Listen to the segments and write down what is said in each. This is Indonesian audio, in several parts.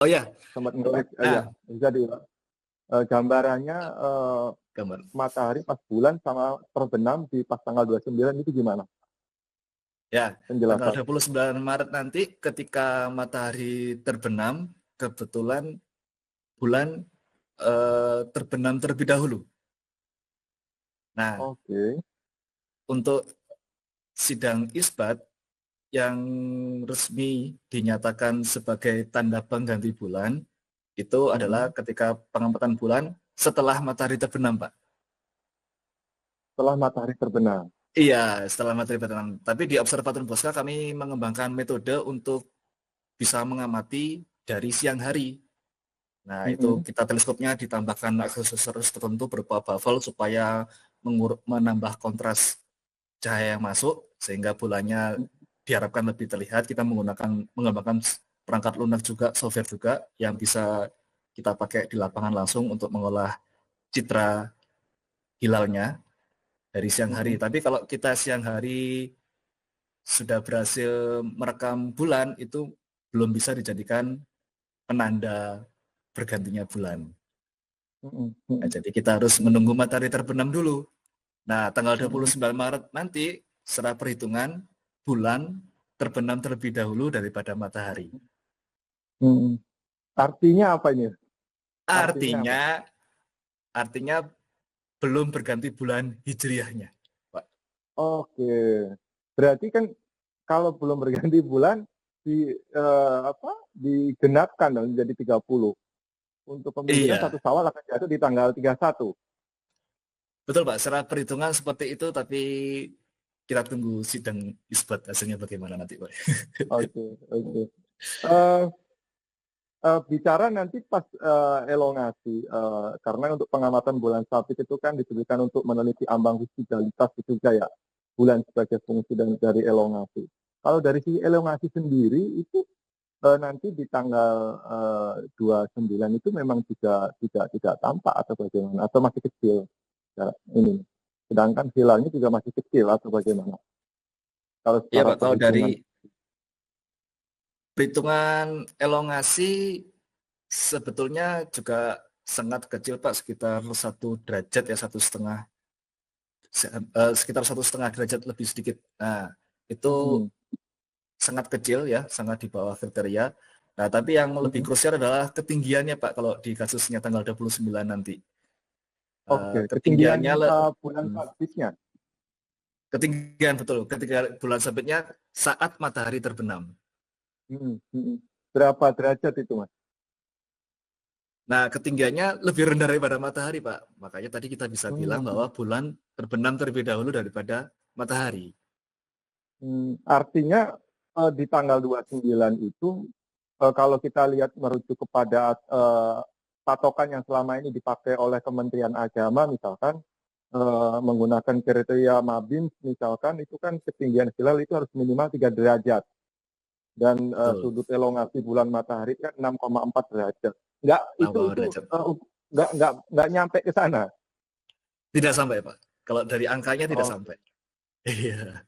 Oh ya, sempat ngelik ya. nah Jadi gambarannya gambar. matahari pas bulan sama terbenam di pas tanggal 29 itu gimana Ya, tanggal penjelasan? 29 Maret nanti ketika matahari terbenam, kebetulan bulan terbenam terlebih dahulu. Nah, Oke. untuk sidang isbat yang resmi dinyatakan sebagai tanda pengganti bulan itu adalah ketika pengamatan bulan setelah matahari terbenam, Pak. Setelah matahari terbenam. Iya, setelah matahari terbenam. Tapi di Observatorium Bosca kami mengembangkan metode untuk bisa mengamati dari siang hari. Nah, itu Mm-mm. kita teleskopnya ditambahkan aksesoris tertentu berupa baffle supaya menambah kontras cahaya yang masuk sehingga bulannya diharapkan lebih terlihat. Kita mengembangkan perangkat lunak juga, software juga yang bisa kita pakai di lapangan langsung untuk mengolah citra hilalnya dari siang hari. Mm-mm. Tapi kalau kita siang hari sudah berhasil merekam bulan, itu belum bisa dijadikan penanda bergantinya bulan. Mm-mm. Nah, Mm-mm. jadi kita harus menunggu matahari terbenam dulu. Nah, tanggal Mm-mm. 29 Maret nanti secara perhitungan bulan terbenam terlebih dahulu daripada matahari. Mm-mm. Artinya apa ini? Artinya apa? Artinya artinya belum berganti bulan hijriahnya, Pak. Oke. Berarti kan kalau belum berganti bulan apa digenapkan dong menjadi 30. Untuk kemungkinan satu Iya, Syawal akan jatuh di tanggal 31. betul Pak. Secara perhitungan seperti itu, tapi kita tunggu sidang isbat hasilnya bagaimana nanti, Pak. Oke, oke. Bicara nanti pas elongasi, karena untuk pengamatan bulan sabit itu kan ditujukan untuk meneliti ambang visibilitas itu juga ya, bulan sebagai fungsi dari elongasi. Kalau dari sisi elongasi sendiri itu nanti di tanggal 29 itu memang tidak tampak atau bagaimana, atau masih kecil ya, ini. Sedangkan hilalnya juga masih kecil atau bagaimana? Kalau Iya secara Pak, kalau dari perhitungan. perhitungan elongasi sebetulnya juga sangat kecil Pak, sekitar 1 derajat ya, 1,5, sekitar 1,5 derajat lebih sedikit. Nah, itu Mm-mm. sangat kecil ya, sangat di bawah kriteria. Nah, tapi yang lebih Mm-mm. krusial adalah ketinggiannya Pak, kalau di kasusnya tanggal 29 nanti. Oke, ketinggian Ketinggiannya, bulan sabitnya. ketinggian betul, ketika bulan sabitnya saat matahari terbenam. Mm-mm. Mm-mm. Berapa derajat itu, Mas? Nah, ketinggiannya lebih rendah daripada matahari, Pak. Makanya tadi kita bisa bilang Hmm. bahwa bulan terbenam terlebih dahulu daripada matahari. Artinya di tanggal 29 itu kalau kita lihat merujuk kepada patokan yang selama ini dipakai oleh Kementerian Agama misalkan menggunakan kriteria MABIMS misalkan itu kan ketinggian hilal itu harus minimal 3 derajat dan Betul. sudut elongasi bulan matahari kan 6,4 derajat. Enggak Nah, itu bawah itu derajat. enggak nyampe ke sana. Tidak sampai, Pak. Kalau dari angkanya tidak Oh. sampai. Iya.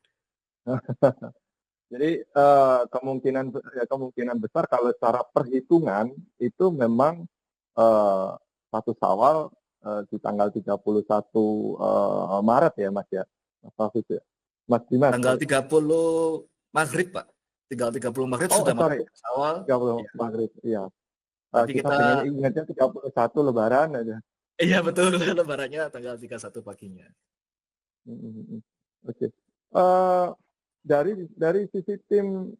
Jadi kemungkinan besar kalau secara perhitungan itu memang eh, satu Syawal di tanggal 31 Maret ya Mas ya. Mas Hafiz ya. Mas Dimas, Tanggal sorry. 30 Maghrib, Pak. Tanggal 30 Maghrib Oh, sudah masuk sorry. awal. 30 Iya. Maghrib, iya. Tapi Kita kita, pengennya ingatnya 31 Lebaran aja. iya betul, lebarannya tanggal 31 paginya. Mm. Oke. Eh, dari sisi tim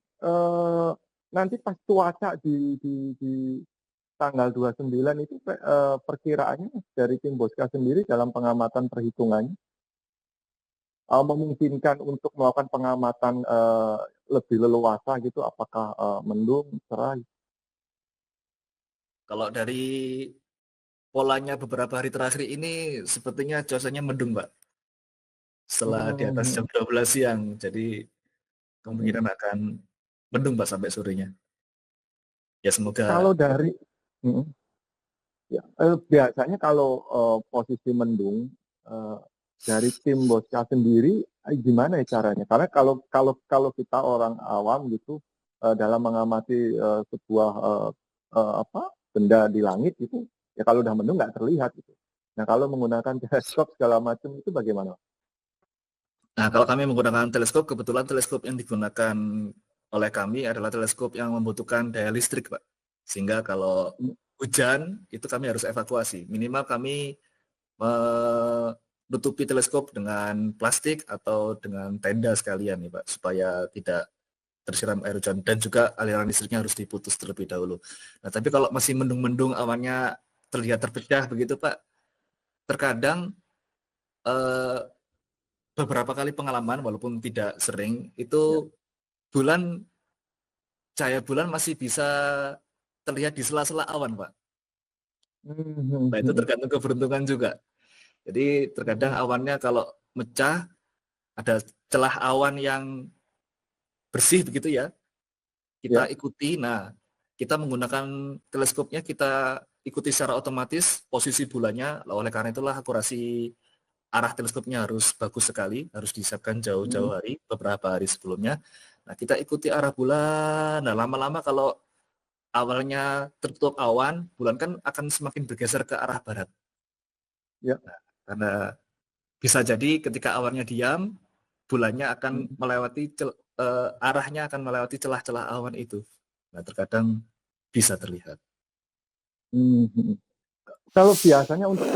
nanti pas cuaca di tanggal 29 itu perkiraannya dari tim Bosca sendiri dalam pengamatan perhitungannya memungkinkan untuk melakukan pengamatan lebih leluasa gitu, apakah mendung, cerah? Kalau dari polanya beberapa hari terakhir ini, sepertinya cuacanya mendung, Pak. Setelah di atas Hmm. jam 12 siang. Jadi kemungkinan Hmm. akan mendung Pak sampai sorenya. Ya semoga. Kalau dari hmm, ya, biasanya kalau posisi mendung eh, dari tim Bosca sendiri gimana ya caranya? Karena kalau kalau kalau kita orang awam gitu dalam mengamati sebuah benda di langit itu, ya kalau udah mendung nggak terlihat gitu. Nah kalau menggunakan teleskop segala macam itu bagaimana? Nah, kalau kami menggunakan teleskop, kebetulan teleskop yang digunakan oleh kami adalah teleskop yang membutuhkan daya listrik, Pak. Sehingga kalau Hmm. hujan, itu kami harus evakuasi. Minimal kami menutupi teleskop dengan plastik atau dengan tenda sekalian nih, Pak, supaya tidak tersiram air hujan. Dan juga aliran listriknya harus diputus terlebih dahulu. Nah, tapi kalau masih mendung-mendung, awannya terlihat terpecah begitu, Pak, terkadang eh, beberapa kali pengalaman, walaupun tidak sering, Ya. itu bulan cahaya bulan masih bisa terlihat di sela-sela awan, Pak. Nah, itu Hmm. tergantung keberuntungan juga. Jadi terkadang awannya kalau mecah, ada celah awan yang bersih begitu ya, kita Ya. ikuti. Nah, kita menggunakan teleskopnya, kita ikuti secara otomatis posisi bulannya. Oleh karena itulah akurasi arah teleskopnya harus bagus sekali, harus disiapkan Hmm. jauh-jauh hari, beberapa hari sebelumnya. Nah, kita ikuti arah bulan. Nah, lama-lama kalau awalnya tertutup awan, bulan kan akan semakin bergeser ke arah barat. Ya. Karena bisa jadi ketika awannya diam, bulannya akan Hmm. melewati arahnya akan melewati celah-celah awan itu. Nah, terkadang bisa terlihat. Hmm. Kalau biasanya untuk